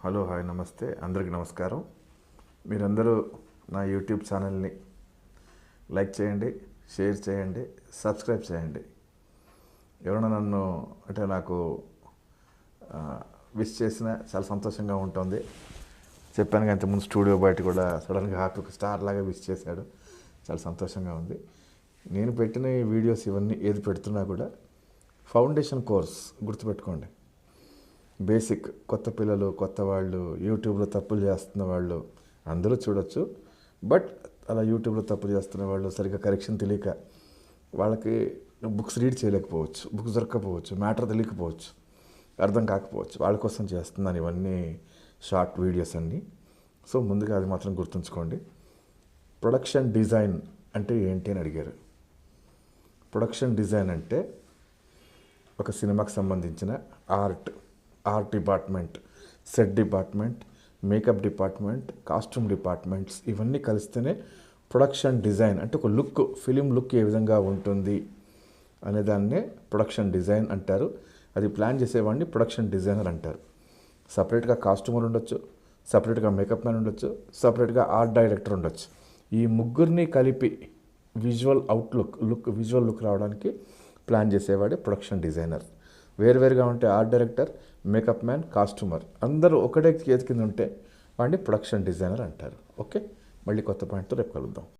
Hello hi నమస్తే అందరికీ నమస్కారం. మీరందరూ నా యూట్యూబ్ ఛానల్ని లైక్ చేయండి, షేర్ చేయండి, సబ్స్క్రైబ్ చేయండి. ఎవరైనా నన్ను నాకు విష్ చేసినా చాలా సంతోషంగా ఉంటుంది. చెప్పాను కానీ ఇంతకుముందు స్టూడియో బయట కూడా సడన్గా హ్యాపీ ఒక స్టార్ లాగా విష్ చేశాడు. చాలా సంతోషంగా ఉంది. నేను పెట్టిన ఈ వీడియోస్ ఇవన్నీ ఏది పెడుతున్నా కూడా ఫౌండేషన్ కోర్స్ గుర్తుపెట్టుకోండి. బేసిక్ కొత్త పిల్లలు, కొత్త వాళ్ళు, యూట్యూబ్లో తప్పులు చేస్తున్న వాళ్ళు అందరూ చూడొచ్చు. బట్ అలా యూట్యూబ్లో తప్పులు చేస్తున్న వాళ్ళు సరిగ్గా కరెక్షన్ తెలియక వాళ్ళకి బుక్స్ రీడ్ చేయలేకపోవచ్చు, బుక్స్ దొరకకపోవచ్చు, మ్యాటర్ తెలియకపోవచ్చు, అర్థం కాకపోవచ్చు. వాళ్ళ కోసం చేస్తున్నాను ఇవన్నీ షార్ట్ వీడియోస్ అన్నీ. సో ముందుగా అది మాత్రం గుర్తుంచుకోండి. ప్రొడక్షన్ డిజైన్ అంటే ఏంటి అని అడిగారు. ప్రొడక్షన్ డిజైన్ అంటే ఒక సినిమాకి సంబంధించిన art department, set department, makeup department, costume departments ఇవన్నీ కలిస్తేనే ప్రొడక్షన్ డిజైన్ అంటే ఒక లుక్, ఫిలిం లుక్ ఏ విధంగా ఉంటుంది అనేదాన్నే ప్రొడక్షన్ డిజైన్ అంటారు. అది ప్లాన్ చేసేవాడిని ప్రొడక్షన్ డిజైనర్ అంటారు. సపరేట్గా కాస్ట్యూమర్ ఉండొచ్చు, సపరేట్గా మేకప్ మ్యాన్ ఉండొచ్చు, సపరేట్గా ఆర్ట్ డైరెక్టర్ ఉండొచ్చు. ఈ ముగ్గురిని కలిపి విజువల్ లుక్ రావడానికి ప్లాన్ చేసేవాడే ప్రొడక్షన్ డిజైనర్. వేరువేరుగా ఉంటే art director, makeup man, costumer అందరూ ఒకటే చేతి కింద ఉంటే వాడిని ప్రొడక్షన్ డిజైనర్ అంటారు. ఓకే, మళ్ళీ కొత్త పాయింట్తో రేపు కలుద్దాం.